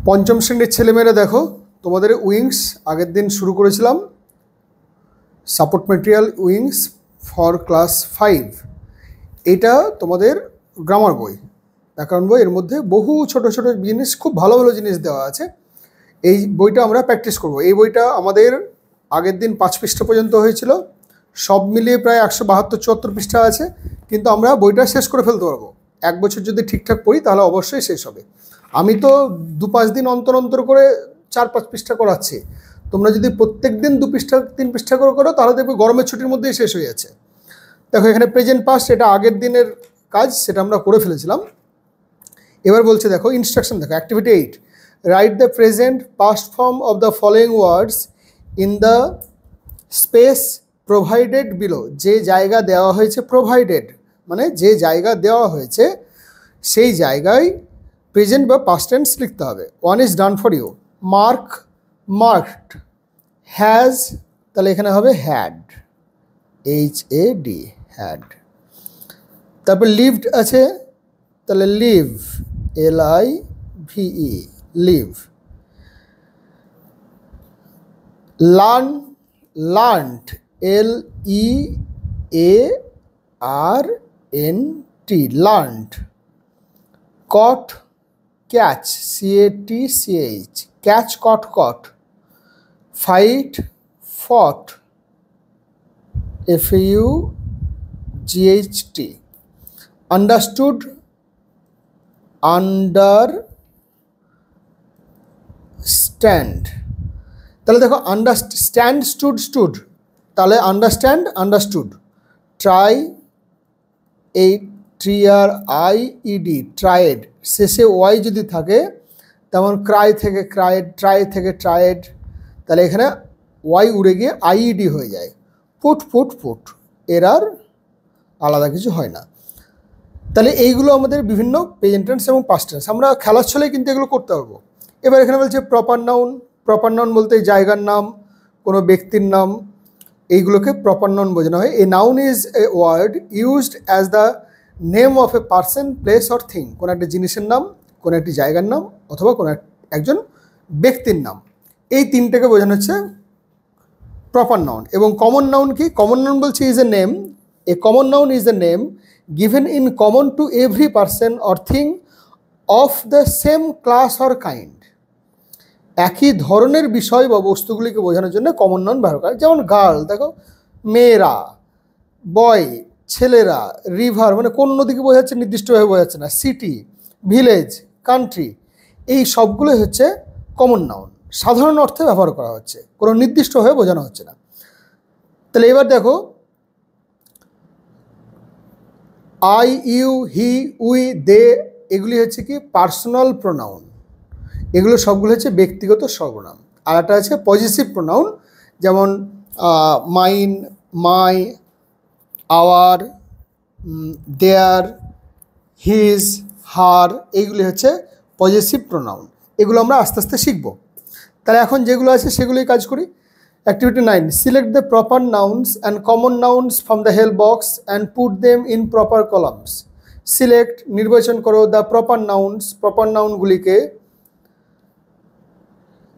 পঞ্চম শ্রেণীর ছেলেমেয়েরা দেখো, তোমাদের উইংস আগের দিন শুরু করেছিলাম, support material wings for class 5। এটা তোমাদের গ্রামার বই, ব্যাকরণ বই। এর মধ্যে বহু ছোট ছোট জিনিস, খুব ভালো ভালো জিনিস দেওয়া আছে। এই বইটা আমরা প্র্যাকটিস করব। এই বইটা আমাদের আগের দিন 5 পৃষ্ঠা পর্যন্ত হয়েছিল, সব মিলিয়ে প্রায় 172-74 পৃষ্ঠা আছে, কিন্তু আমরা বইটা শেষ করে ফেলতে পারবো। 1 বছর যদি ঠিকঠাক পড়ি তাহলে অবশ্যই শেষ হবে। আমি তো 2-5 দিন অন্তর অন্তর করে 4-5 পৃষ্ঠা করাচ্ছি। তোমরা যদি প্রত্যেক দিন 2 পৃষ্ঠা 3 পৃষ্ঠা করে করো তাহলে দেখবে গরমের ছুটির মধ্যেই শেষ হয়ে যাচ্ছে। দেখো এখানে প্রেজেন্ট পাস্ট, এটা আগের দিনের কাজ, সেটা আমরা করে ফেলেছিলাম। এবার বলছে দেখো ইনস্ট্রাকশন, দেখো activity 8, write the present past form of the following words in the space provided below. যে জায়গা দেওয়া হয়েছে, প্রোভাইডেড মানে যে জায়গা দেওয়া হয়েছে সেই জায়গায় প্রেজেন্ট বা পাস্ট টেন্স লিখতে হবে। 1 is done for you, mark marked, has তাহলে এখানে হবে হ্যাড, HAD হ্যাড। তারপর লিভড আছে, তাহলে live, LIVE live. Learn learned, LEARNT learned. Caught catch, CATCH catch, caught caught. Fight fought, FAUGHT। Understood, understand. তাহলে দেখো আন্ডারস্ট্যান্ড, স্টুড স্টুড, তাহলে understand understood. Try, TRIED tried, শেষে ওয়াই যদি থাকে তেমন ক্রাই থেকে ক্রায়েড, ট্রাই থেকে ট্রায়েড, তাহলে এখানে ওয়াই উড়ে গিয়ে IED হয়ে যায়। পুট পুট পুট, এর আর আলাদা কিছু হয় না। তাহলে এইগুলো আমাদের বিভিন্ন প্রেজেন্ট টেন্স এবং পাস্ট টেন্স, আমরা খেলার ছলে কিন্তু এগুলো করতে পারবো। এবার এখানে বলছে প্রপার নাউন। প্রপার নাউন বলতে জায়গার নাম, কোনো ব্যক্তির নাম, এইগুলোকে প্রপার নাউন বোঝানো হয়। A noun is a word used as the name of a person, place or thing. কোনো একটা জিনিসের নাম, কোনো একটি জায়গার নাম, অথবা কোনো একজন ব্যক্তির নাম, এই তিনটাকে বোঝানো হচ্ছে প্রপার নাউন। এবং কমন নাউন কি? কমন নাউন বলছে is a name, a common noun is a name given in common to every person or thing of the same class or kind। একই ধরনের বিষয় বা বস্তুগুলিকে বোঝানোর জন্য কমন নাউন ব্যবহার করে। যেমন গার্ল, দেখো মেয়েরা, বয় ছেলেরা, রিভার মানে কোন নদীকে বোঝাচ্ছে নির্দিষ্টভাবে বোঝাচ্ছে না, সিটি, ভিলেজ, কান্ট্রি, এই সবগুলোই হচ্ছে কমন নাউন, সাধারণ অর্থে ব্যবহার করা হচ্ছে, কোনো নির্দিষ্টভাবে বোঝানো হচ্ছে না। তাহলে এবার দেখো আই, ইউ, হি, উই, দে, এগুলি হচ্ছে কি পার্সোনাল প্রোনাউন, এগুলো সবগুলো হচ্ছে ব্যক্তিগত সর্বনাম। আর একটা আছে পজিটিভ প্রোনাউন, যেমন মাইন, মাই, আওয়ার, দেয়ার, হিজ, হার, এইগুলি হচ্ছে পজিটিভ প্রোনাউন। এগুলো আমরা আস্তে আস্তে শিখব। তাহলে এখন যেগুলো আছে সেগুলোই কাজ করি। Activity 9, select the proper nouns and common nouns from the help box and put them in proper columns। Select নির্বাচন করো the proper nouns, proper noun গুলিকে,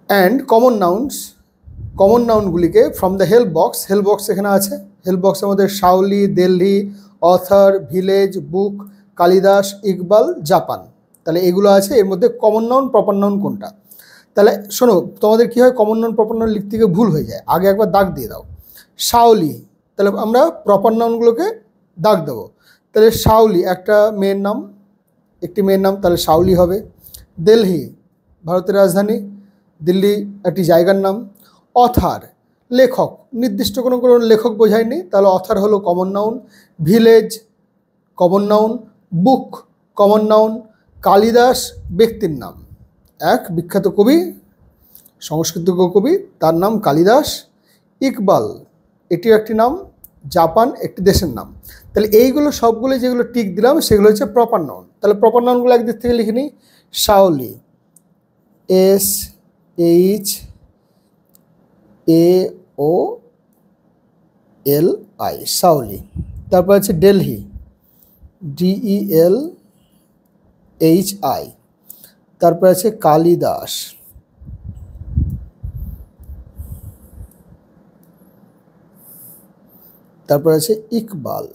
and common noun গুলিকে from the help box। help box এখানে আছে, help box এর মধ্যে Shaoli, Delhi, author, village, বুক, Kalidas, Iqbal, Japan, তাহলে এগুলো আছে। এর মধ্যে কমন নাউন প্রপার নাউন কোনটা? তাহলে শোনো, তোমাদের কী হয়, কমন নাউন প্রপার নাউন লিখতে গিয়ে ভুল হয়ে যায়, আগে একবার দাগ দিয়ে দাও। শাওলি, তাহলে আমরা প্রপার নাউনগুলোকে দাগ দেবো। তাহলে শাওলি একটা মেয়ের নাম, একটি মেয়ের নাম, তাহলে শাওলি হবে। দিল্লি ভারতের রাজধানী, দিল্লি একটি জায়গার নাম। অথার লেখক, নির্দিষ্ট কোনো লেখক বোঝায়নি, তাহলে অথার হলো common noun. Village common noun, book common noun. Kalidas ব্যক্তির নাম, এক বিখ্যাত কবি, সংস্কৃত কবি, তার নাম কালিদাস। ইকবাল এটিও একটি নাম, জাপান একটি দেশের নাম। তাহলে এইগুলো সবগুলো যেগুলো টিক দিলাম সেগুলো হচ্ছে প্রপার নাউন। তাহলে প্রপার নাউনগুলো একদিক থেকে লিখে নিই। শাওলি, SHAOLI, শাওলি। তারপর আছে দিল্লি, DELHI। তারপর আছে কালিদাস, তারপর আছে ইকবাল,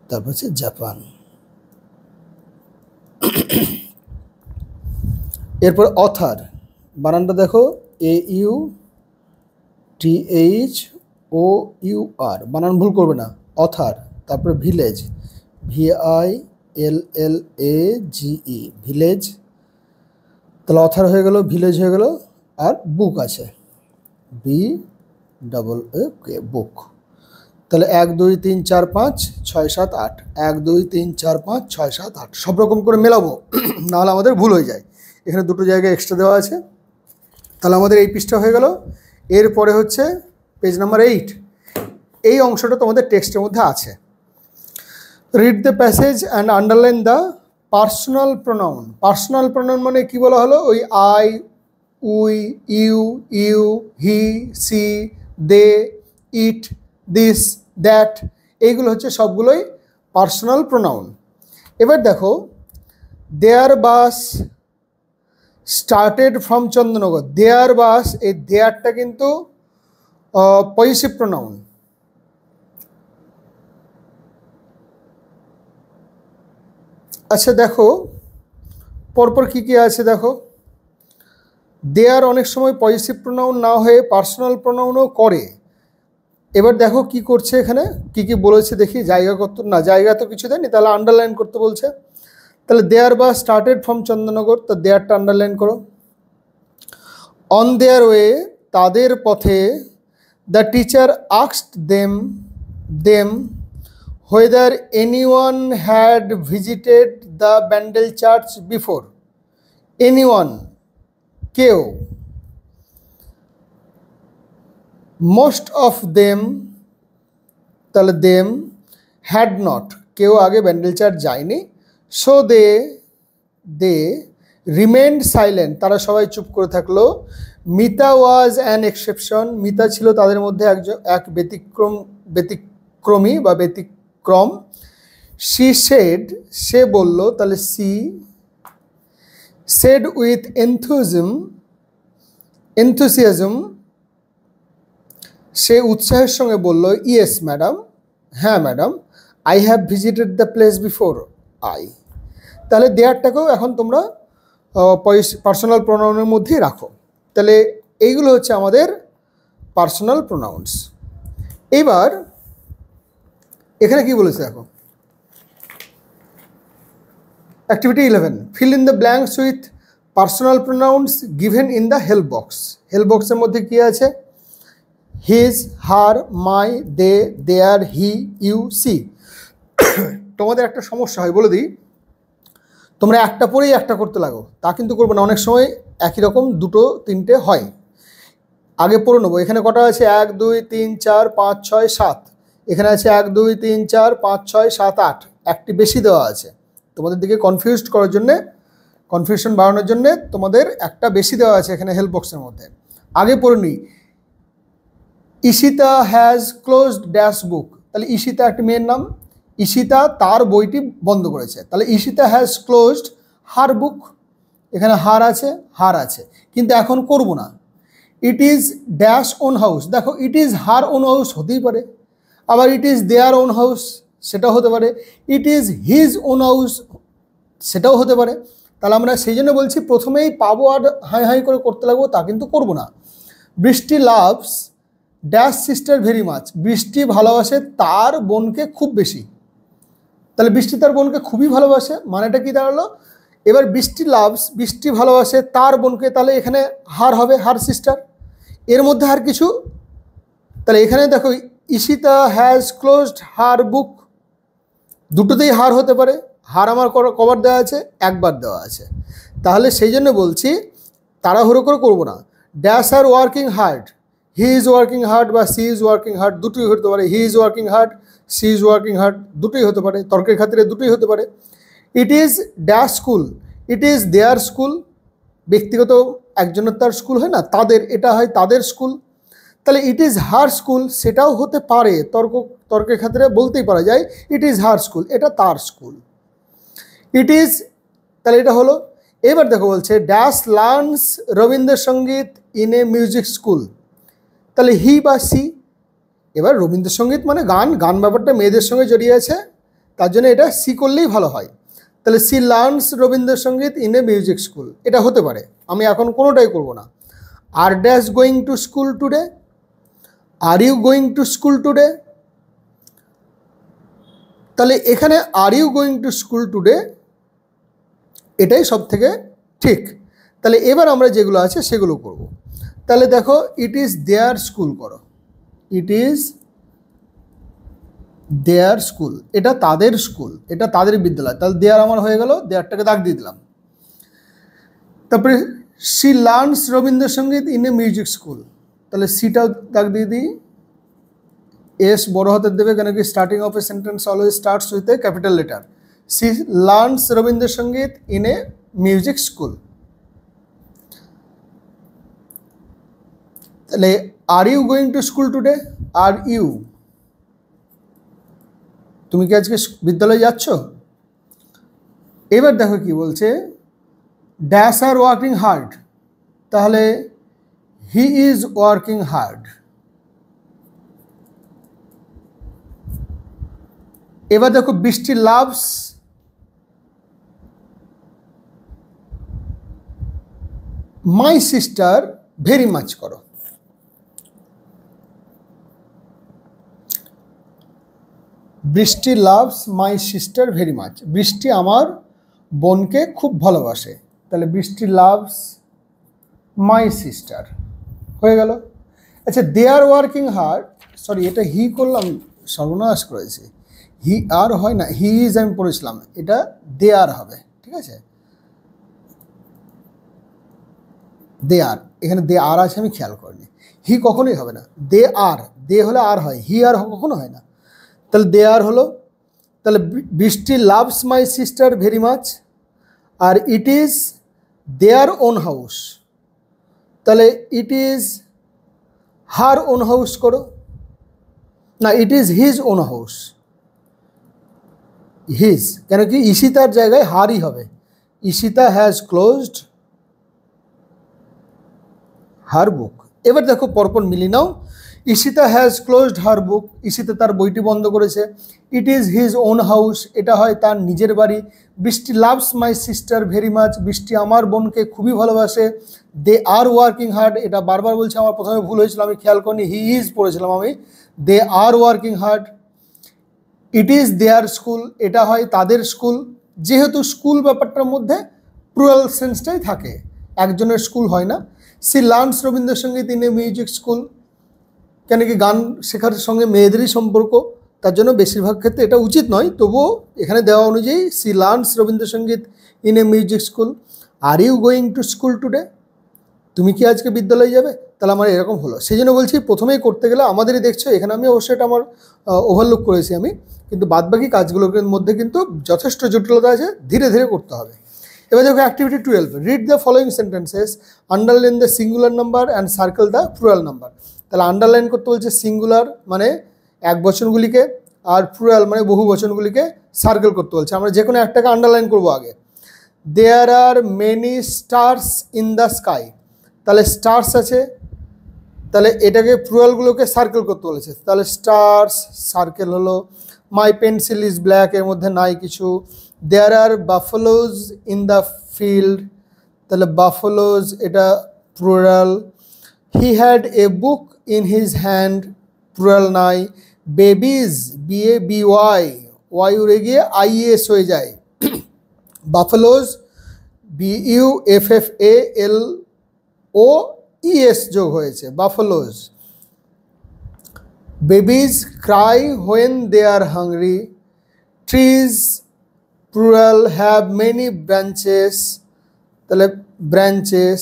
তারপর আছে জাপান। এরপর অথার, বানানটা দেখো AUTHOUR, বানান ভুল করবে না, অথার। তারপরে ভিলেজ, VILLAGE, ভিলেজ। তাহলে অথার হয়ে গেল, ভিলেজ হয়ে গেল, আর বুক আছে BOOK, বুক। তাহলে 1 2 3 4 5 6 7 8, 1 2 3 4 5 6 7 8 সব রকম করে মেলাবো, নাহলে আমাদের ভুল হয়ে যায়। এখানে দুটো জায়গায় এক্সট্রা দেওয়া আছে। তাহলে আমাদের এই পৃষ্ঠা হয়ে গেল। এরপরে হচ্ছে পেজ নাম্বার 8, এই অংশটা তোমাদের টেক্সটের মধ্যে আছে। Read the passage and underline the personal pronoun. Personal pronoun মানে কি বলা হলো, ওই I, we, you, he, she, they, it, this, that, এইগুলো হচ্ছে সবগুলোই পার্সোনাল প্রোনাউন। এবার দেখো, there bus started from Chandannagar. There bus, এই দেয়ারটা কিন্তু পজিটিভ প্রোনাউন। আচ্ছা দেখো পরপর কি কি আছে দেখো। দেয়ার অনেক সময় পজিটিভ প্রোনাউন না হয়ে পার্সোনাল প্রোনাউনও করে। এবার দেখো কি করছে, এখানে কি কি বলেছে দেখি। জায়গা কত না, জায়গা তো কিছু দেয়নি, তাহলে আন্ডারলাইন করতে বলছে। তাহলে দেয়ার বাস স্টার্টেড ফ্রম চন্দননগর, তো দেয়ারটা আন্ডারলাইন করো। অন দেয়ার ওয়ে, তাদের পথে। The teacher asked them whether anyone had visited the Bandel church before. Anyone, কেউ। most of them, তাহলে them, had not, কেউ আগে ব্যান্ডেল চার্চ যায়নি। so they remained silent, তারা সবাই চুপ করে থাকলো। Mita was an exception, Mita ছিল তাদের মধ্যে এক ব্যতিক্রমী বা ব্যতিক্রম। she said, সে বলল, তাহলে she said with enthusiasm, সে উৎসাহের সঙ্গে বলল, ইয়েস ম্যাডাম, হ্যাঁ madam, I have visited the place before I. তাহলে দেয়ারটাকেও এখন তোমরা পার্সোনাল প্রোনাউনের মধ্যেই রাখো। তাহলে এইগুলো হচ্ছে আমাদের পার্সোনাল প্রোনাউন্স। এবার এখানে কি বলেছে দেখো, activity 11, fill in the blanks with personal pronouns given in the help box. Help বক্সের মধ্যে কি আছে, his, her, my, they, their, he, you, she. তোমাদের একটা সমস্যা হয় বলে দিই, তোমরা একটা পরেই একটা করতে লাগো, তা কিন্তু করবো না। অনেক সময় একই রকম দুটো তিনটে হয়। আগে পড়ে নেবো, এখানে কটা আছে, 1 2 3 4 5 6 7, এখানে আছে 1 2 3 4 5 6 7 8, একটি বেশি দেওয়া আছে তোমাদের দিকে কনফিউজড করার জন্যে, কনফিউশন বাড়ানোর জন্যে তোমাদের একটা বেশি দেওয়া আছে এখানে হেল্প বক্সের মধ্যে। আগে পড়ে নিই, ঈশিতা হ্যাজ ক্লোজড ড্যাশ বুক। তাহলে ঈশিতা একটি মেয়ের নাম, ঈশিতা তার বইটি বন্ধ করেছে। তাহলে Ishita has closed her book, এখানে হার আছে, কিন্তু এখন করব না। It is dash own house, দেখো it is her own house হতেই পারে, আবার it is their own house সেটাও হতে পারে, it is his own house সেটাও হতে পারে। তাহলে আমরা সেই জন্য বলছি প্রথমেই পাবো আর হাই হাই করে করতে লাগবো, তা কিন্তু করব না। বৃষ্টি loves dash sister very much, বৃষ্টি ভালোবাসে তার বোনকে খুব বেশি। তাহলে বৃষ্টি তার বোনকে খুবই ভালোবাসে, মানেটা কি দাঁড়ালো, এবার বৃষ্টি লাভস, বৃষ্টি ভালোবাসে তার বোনকে, তাহলে এখানে হার হবে, হার সিস্টার, এর মধ্যে আর কিছু। তাহলে এখানে দেখো ঈশিতা হ্যাজ ক্লোজড হার বুক, দুটোতেই হার হতে পারে। হার আমার কবার দেওয়া আছে, একবার দেওয়া আছে, তাহলে সেই জন্য বলছি তাড়াহুড়ো করে করবো না। Dash are working hard, he is working hard বা সি ইজ ওয়ার্কিং হার্ড, দুটোই হতে পারে। He is working hard, she is working hard, দুটোই হতে পারে, তর্কের খাতিরে দুটোই হতে পারে। It is dash school, it is their school, ব্যক্তিগত একজনের তার স্কুল হয় না, তাদের, এটা হয় তাদের স্কুল। তাহলে ইট ইজ হার স্কুল সেটাও হতে পারে, তর্কের খাতিরে বলতেই পারা যায় ইট ইজ হার স্কুল, এটা তার স্কুল। ইট ইজ, তাহলে এটা হলো। এবার দেখো বলছে dash learns Rabindrasangeet in a music school, তাহলে হি বা সি। এবার রবীন্দ্রসঙ্গীত মানে গান, গান ব্যাপারটা মেয়েদের সঙ্গে জড়িয়ে আছে, তার জন্য এটা সি করলেই ভালো হয়। তাহলে she learns Rabindrasangeet in a music school, এটা হতে পারে। আমি এখন কোনোটাই করব না। Are dash going to school today, are you going to school today, তাহলে এখানে are you going to school today এটাই সব থেকে ঠিক। তাহলে এবার আমরা যেগুলো আছে সেগুলো করব। তাহলে দেখো ইট ইজ দেয়ার স্কুল করো, ইট ইজ দেয়ার স্কুল, এটা তাদের স্কুল, এটা তাদের বিদ্যালয়। তাহলে দেয়ার আমার হয়ে গেল, দেয়ারটাকে দাগ দিয়ে দিলাম। তারপরে she learns Rabindrasangeet in a music school, তাহলে সিটাও দাগ দিয়ে দিই। এস বড় হাতের দেবে, কেন কি starting of a sentence always starts with a capital letter. She learns Rabindrasangeet in a music school. তাহলে are you going to school today, are you, তুমি কি আজকে বিদ্যালয়ে যাচ্ছ? এবার দেখো কি বলছে, ড্যাশ আর ওয়ার্কিং হার্ড, তাহলে হি ইজ ওয়ার্কিং হার্ড। এবার দেখো বৃষ্টি loves my sister very much করো। বৃষ্টি loves my sister very much, বৃষ্টি আমার বোনকে খুব ভালোবাসে। তাহলে বৃষ্টি লাভস মাই সিস্টার হয়ে গেল। আচ্ছা দে আর ওয়ার্কিং হার্ড, সরি এটা হি করলাম, সর্বনাশ করেছি। হি আর হয় না, হি ইজ আমি পড়েছিলাম, এটা দে আর হবে, ঠিক আছে। দে আর, এখানে দে আর আছে আমি খেয়াল করিনি, হি কখনোই হবে না। দে আর, দে হলে আর হয়, হি আর কখনো হয় না। তাহলে দে আর হলো। তাহলে Brishti loves my sister very much, আর it is their own house, তাহলে it is her own house করো, না it is his own house, his, কেন কি ঈশিতার জায়গায় হারই হবে। Ishita has closed her book. এবার দেখো পরপর মিলি নাও। Ishita has closed her book, Ishita তার বইটি বন্ধ করেছে। It is his own house, এটা হয় তার নিজের বাড়ি। Brishti loves my sister very much, বৃষ্টি আমার বোনকে খুবই ভালোবাসে। দে আর ওয়ার্কিং হার্ড, এটা বারবার বলছে, আমার প্রথমে ভুল হয়েছিল, আমি খেয়াল করিনি, হি ইজ পড়েছিলাম আমি। They are working hard. It is their school, এটা হয় তাদের স্কুল। যেহেতু স্কুল ব্যাপারটার মধ্যে প্লুরাল সেন্সটাই থাকে, একজনের স্কুল হয় না। She learns Rabindrasangeet in a music school, কেন কি গান শেখার সঙ্গে মেয়েদেরই সম্পর্ক, তার জন্য বেশিরভাগ ক্ষেত্রে এটা উচিত নয়, তবুও এখানে দেওয়া অনুযায়ী she learns Rabindrasangeet in a music school. Are you going to school today, তুমি কি আজকে বিদ্যালয়ে যাবে? তাহলে আমার এরকম হলো, সেই জন্য বলছি প্রথমেই করতে গেলে আমাদেরই দেখছো এখানে আমি অবশ্যই এটা আমার ওভারলুক করেছি আমি, কিন্তু বাদবাকি কাজগুলোর মধ্যে কিন্তু যথেষ্ট জটিলতা আছে, ধীরে ধীরে করতে হবে। এবার দেখো activity 12, read the following sentences, underline the singular number and circle the plural number. তাহলে আন্ডারলাইন করতে বলছে সিঙ্গুলার মানে এক বচনগুলিকে, আর প্লুরাল মানে বহু বচনগুলিকে সার্কেল করতে বলছে। আমরা যে কোনো একটাকে আন্ডারলাইন করবো আগে। There are many stars in the sky, তাহলে স্টার্স আছে, তাহলে এটাকে প্লুরালগুলোকে সার্কেল করতে বলেছে, তাহলে স্টার্স সার্কেল হলো। মাই পেন্সিল ইজ ব্ল্যাক, এর মধ্যে নাই কিছু। There are buffaloes in the field, তাহলে বাফেলোজ এটা plural. He had a book in his hand, plural নাই। বেবিজ BABY, ওয়াই উড়ে গিয়ে IES হয়ে যায়। বাফেলোজ BUFFALOES যোগ হয়েছে, buffaloes. Babies cry when they are hungry. Trees plural have many branches, তাহলে ব্রাঞ্চেস।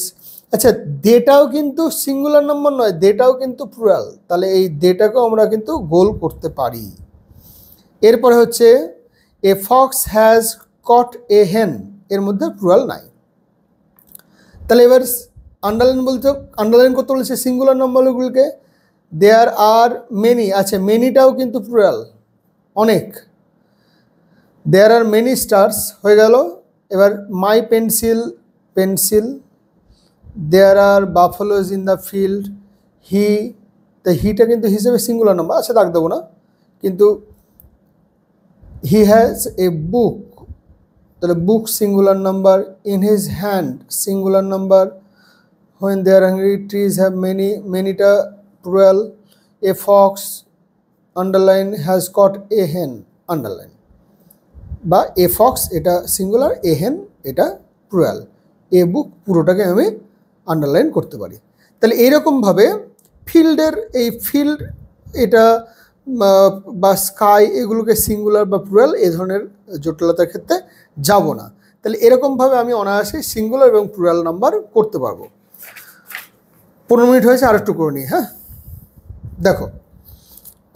আচ্ছা দেটাও কিন্তু সিঙ্গুলার নাম্বার নয়, দেটাও কিন্তু প্লুরাল, তাহলে এই দেটাকেও আমরা কিন্তু গোল করতে পারি। এরপরে হচ্ছে এ ফক্স হ্যাজ কট এ হেন, এর মধ্যে প্লুরাল নাই। তাহলে এবার আন্ডারলাইন করতে বলেছে সিঙ্গুলার নাম্বারগুলোকে। দেয়ার আর মেনি, আচ্ছা মেনিটাও কিন্তু প্লুরাল, অনেক। দেয়ার আর মেনি স্টার্স হয়ে গেল। এবার my pencil pencil, there are buffaloes in the field, he, তা হিটা কিন্তু হিসেবে সিঙ্গুলার নাম্বার, আচ্ছা দাগ দেবো না, কিন্তু হি হ্যাজ এ বুক, তাহলে book singular number, in his hand singular number, when they are hungry trees have many, manyটা plural, a fox underline has caught a hen underline, বা এ ফক্স এটা singular, এ হেন এটা plural, এ বুক পুরোটাকে আমি underline করতে পারি। তাহলে এইরকমভাবে ফিল্ডের এই ফিল্ড এটা বা স্কাই এগুলোকে সিঙ্গুলার বা প্লুরাল এই ধরনের জটিলতার ক্ষেত্রে যাব না। তাহলে এরকমভাবে আমি অনায়াসে সিঙ্গুলার এবং প্লুরাল নাম্বার করতে পারবো। 15 মিনিট হয়েছে, আর একটু করে নিই। হ্যাঁ দেখো,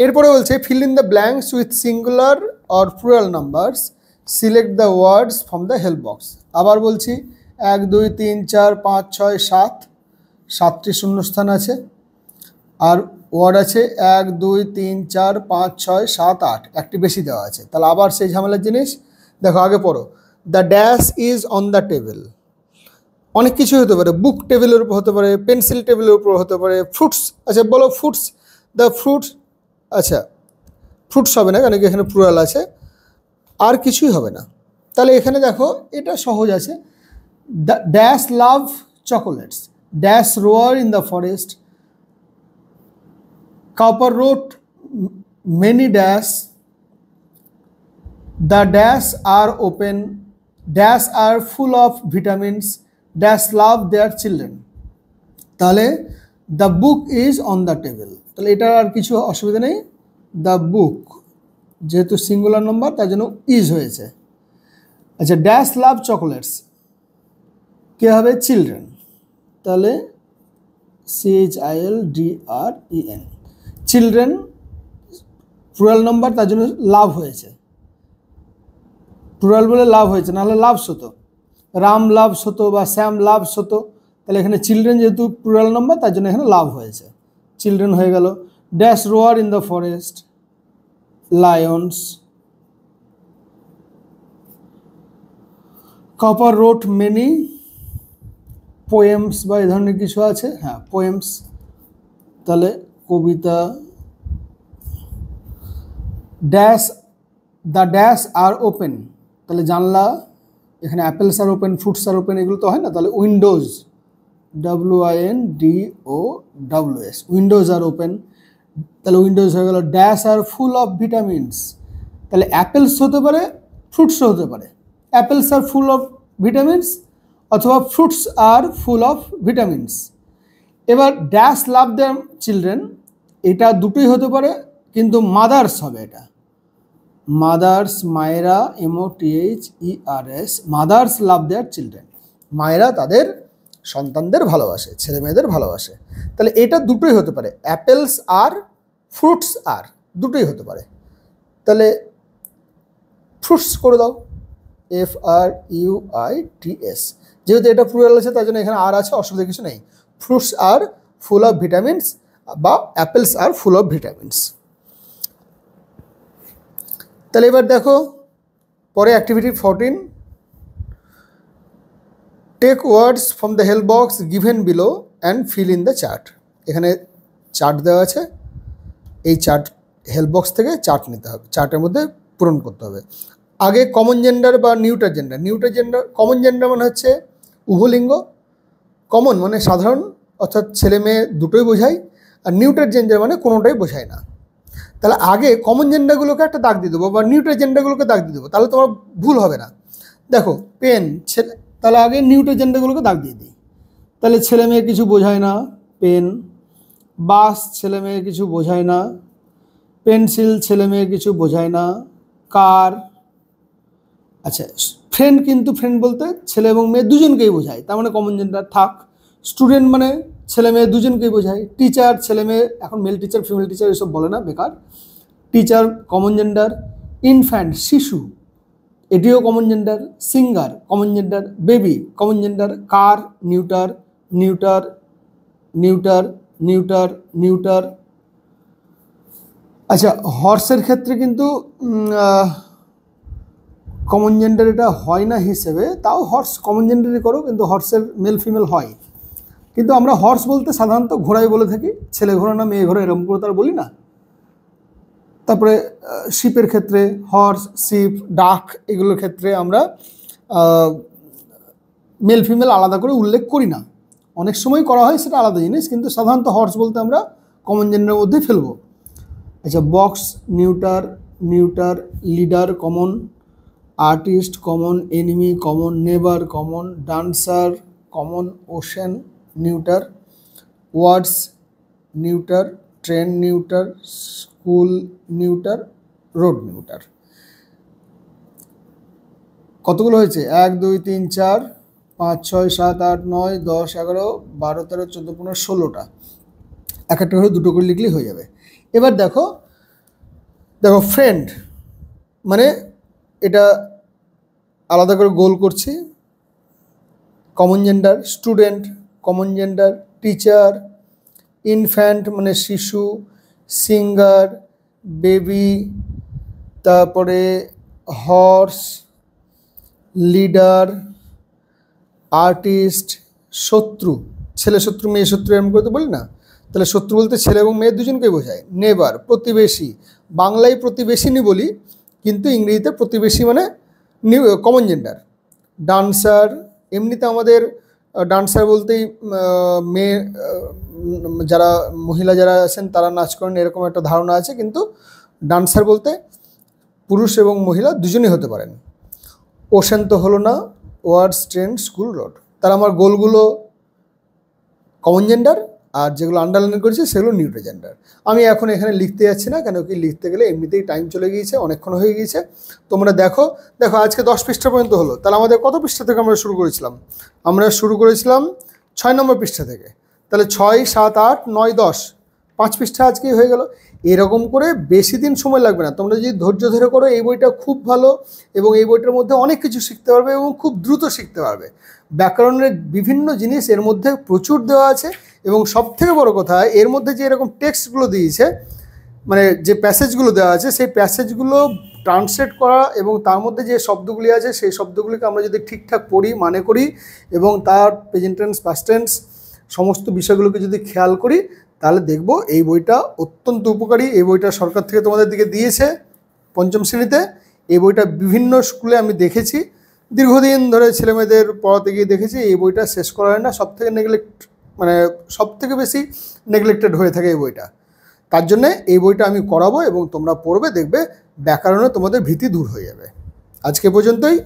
এরপরে বলছে feel in the blanks with singular or plural numbers, select the words from the help box. আবার বলছি 1 2 3 4 5 6 7, 7টি শূন্যস্থান আছে, আর ওয়ার্ড আছে 1 2 3 4 5 6 7 8, একটি বেশি দেওয়া আছে। তাহলে আবার সেই ঝামেলার জিনিস, দেখো আগে পড়ো, the dash is on the table, অনেক কিছু হতে পারে, বুক টেবিলের উপর হতে পারে, পেন্সিল টেবিলের উপর হতে পারে, ফ্রুটস, আচ্ছা বলো ফ্রুটস, দ্য ফ্রুটস, আচ্ছা ফ্রুটস হবে না কারণ এখানে প্লুরাল আছে, আর কিছুই হবে না। তাহলে এখানে দেখো এটা সহজ আছে, the dash love chocolates, dash roar in the forest, Cowper wrote many dash, the dash are open, dash are full of vitamins, dash love their children. তাহলে the book is on the table, তাহলে এটার আর কিছু অসুবিধা নেই, the book যেহেতু singular number তার জন্য is হয়েছে। আচ্ছা ড্যাশ লাভ চকোলেটস কে হবে, চিলড্রেন, তাহলে CHILDREN, চিলড্রেন প্লুরাল নাম্বার তার জন্য লাভ হয়েছে, প্লুরাল বলে লাভ হয়েছে, নাহলে লাভস হতো, রাম লাভস হতো বা শ্যাম লাভস হতো। তাহলে এখানে চিলড্রেন যেহেতু প্লুরাল নাম্বার তার জন্য এখানে লাভ হয়েছে, চিলড্রেন হয়ে গেল। Dash roar in the forest, lions, Cowper wrote many poems বা এই ধরনের কিছু আছে, হ্যাঁ পোয়েমস, তাহলে কবিতা। Dash the dash are open, তাহলে জানলা, এখানে apples are open, fruits are open, এগুলো তো হয় না, তাহলে windows, WINDOWS, windows are open, তাহলে উইন্ডোজ হয়ে গেল। Dash are full of vitamins, তাহলে অ্যাপেলস হতে পারে, ফ্রুটসও হতে পারে, apples are full of vitamins অথবা fruits are full of vitamins. এবার ড্যাশ লাভ দেয়ার চিলড্রেন, এটা দুটোই হতে পারে, কিন্তু মাদার্স হবে, এটা মাদার্স, মায়েরা, MOTHERS, mother's love their children, মায়েরা তাদের সন্তানদের ভালোবাসে, ছেলে মেয়েদের ভালোবাসে। তাহলে এটা দুটোই হতে পারে, অ্যাপেলস আর ফ্রুটস আর দুটোই হতে পারে। তাহলে ফ্রুটস করে দাও, FRUITS, যেহেতু এটা প্লুরাল আছে তার জন্য এখানে আর আছে, অসুবিধা কিছু নেই। Fruits are full of vitamins বা apples are full of vitamins. তাহলে এবার দেখো পরে activity 14, take words from the help box given below and fill in the chart. এখানে চার্ট দেওয়া আছে, এই চার্ট হেল্প বক্স থেকে চার্ট নিতে হবে, চার্টের মধ্যে পূরণ করতে হবে। আগে কমন জেন্ডার বা neuter gender, neuter gender, common gender মানে হচ্ছে উভলিঙ্গ, কমন মানে সাধারণ অর্থাৎ ছেলে মেয়ে দুটোই বোঝায়, আর নিউটার জেন্ডার মানে কোনোটাই বোঝায় না। তাহলে আগে কমন জেন্ডারগুলোকে একটা দাগ দিয়ে দেবো বা নিউটার জেন্ডারগুলোকে দাগ দিয়ে দেবো, তাহলে তোমার ভুল হবে না। দেখো পেন ছেলে, তাহলে আগে নিউটার জেন্ডারগুলোকে দাগ দিয়ে দিই, তাহলে ছেলে মেয়ে কিছু বোঝায় না, পেন। বাস ছেলে মেয়ে কিছু বোঝায় না, পেন্সিল ছেলে মেয়ে কিছু বোঝায় না, কার। আচ্ছা ফ্রেন্ড, কিন্তু ফ্রেন্ড বলতে ছেলে এবং মেয়ে দুজনকেই বোঝায়, তার মানে কমন জেন্ডার থাক। স্টুডেন্ট মানে ছেলে মেয়ে দুজনকেই বোঝায়। টিচার ছেলে মেয়ে, এখন মেল টিচার ফিমেল টিচার এসব বলে না, বেকার। Teacher common gender. ইনফ্যান্ট শিশু, এটিও common gender. Singer common gender. Baby common gender. Car neuter, neuter, neuter, neuter, neuter. আচ্ছা হর্সের ক্ষেত্রে কিন্তু কমন জেন্ডার এটা হয় না হিসেবে, তাও হর্স কমন জেন্ডারই করো, কিন্তু হর্সের মেল ফিমেল হয়। কিন্তু আমরা হর্স বলতে সাধারণত ঘোড়াই বলে থাকি, ছেলে ঘোড়া না মেয়ে ঘোড়া এরকম করে তার বলি না। তারপরে শিপের ক্ষেত্রে হর্স, শিপ, ডাক এগুলোর ক্ষেত্রে আমরা মেল ফিমেল আলাদা করে উল্লেখ করি না। অনেক সময় করা হয়, সেটা আলাদা জিনিস, কিন্তু সাধারণত হর্স বলতে আমরা কমন জেন্ডারের মধ্যে ফেলবো। আচ্ছা, box neuter, neuter, leader common, artist common, enemy common, neighbour common, dancer common, ocean neuter, words neuter, train neuter, school neuter, road neuter. কতগুলো হয়েছে? 1 2 3 4 5 6 7 8 9 10 11 12 13 14 15 16টা। এক একটা করে দুটো করে লিখলেই হয়ে যাবে। এবার দেখো ফ্রেন্ড মানে এটা আলাদা করে গোল করছি। Common gender, student common gender, teacher, infant মানে শিশু, সিঙ্গার, বেবি, তারপরে হর্স, লিডার, আর্টিস্ট, শত্রু, ছেলে শত্রু মেয়ে শত্রু এরকম করে তো বলি না, তাহলে শত্রু বলতে ছেলে এবং মেয়ে দুজনকেই বোঝায়। নেবার প্রতিবেশী, বাংলায় প্রতিবেশিনী বলি, কিন্তু ইংরেজিতে প্রতিবেশী মানে কমন জেন্ডার। ডান্সার, এমনিতে আমাদের ডান্সার বলতেই মেয়ে যারা মহিলা যারা আছেন তারা নাচ করেন এরকম একটা ধারণা আছে, কিন্তু ডান্সার বলতে পুরুষ এবং মহিলা দুজনেই হতে পারেন। ওশেন তো হলো না, ওয়ার্ডস, ট্রেন, স্কুল, রোড। তাহলে আমার গোলগুলো কমন জেন্ডার, আর যেগুলো আন্ডারলাইন করেছি সেগুলো নিউট্রাল জেন্ডার। আমি এখন এখানে লিখতে যাচ্ছি না, কেন কি লিখতে গেলে এমনিতেই টাইম চলে গিয়েছে, অনেকক্ষণ হয়ে গিয়েছে। তোমরা দেখো আজকে 10 পৃষ্ঠা পর্যন্ত হলো। তাহলে আমাদের কত পৃষ্ঠা থেকে আমরা শুরু করেছিলাম? আমরা শুরু করেছিলাম 6 নম্বর পৃষ্ঠা থেকে। তাহলে 6 7 8 9 10 5 পৃষ্ঠা আজকেই হয়ে গেল। এরকম করে বেশি দিন সময় লাগবে না, তোমরা যদি ধৈর্য ধরে করো এই বইটা খুব ভালো, এবং এই বইটার মধ্যে অনেক কিছু শিখতে পারবে এবং খুব দ্রুত শিখতে পারবে। ব্যাকরণের বিভিন্ন জিনিস এর মধ্যে প্রচুর দেওয়া আছে, এবং সবথেকে বড় কথা এর মধ্যে যে এরকম টেক্সটগুলো দিয়েছে, মানে যে প্যাসেজগুলো দেওয়া আছে, সেই প্যাসেজগুলো ট্রান্সলেট করা এবং তার মধ্যে যে শব্দগুলি আছে সেই শব্দগুলিকে আমরা যদি ঠিকঠাক পড়ি, মানে করি, এবং তার প্রেজেন্ট টেন্স, পাস্ট টেন্স সমস্ত বিষয়গুলোকে যদি খেয়াল করি, তাহলে দেখব এই বইটা অত্যন্ত উপকারী। এই বইটা সরকার থেকে তোমাদের দিকে দিয়েছে 5ম শ্রেণীতে। এই বইটা বিভিন্ন স্কুলে আমি দেখেছি, দীর্ঘদিন ধরে ছেলেমেয়েদের পড়াতে গিয়ে দেখেছি এই বইটা শেষ করা হয় না। সবথেকে বেশি নেগলেক্টেড হয়ে থাকে এই বইটা। তার জন্যে এই বইটা আমি করাবো এবং তোমরা পড়বে, দেখবে ব্যাকরণে তোমাদের ভীতি দূর হয়ে যাবে। আজকে পর্যন্তই।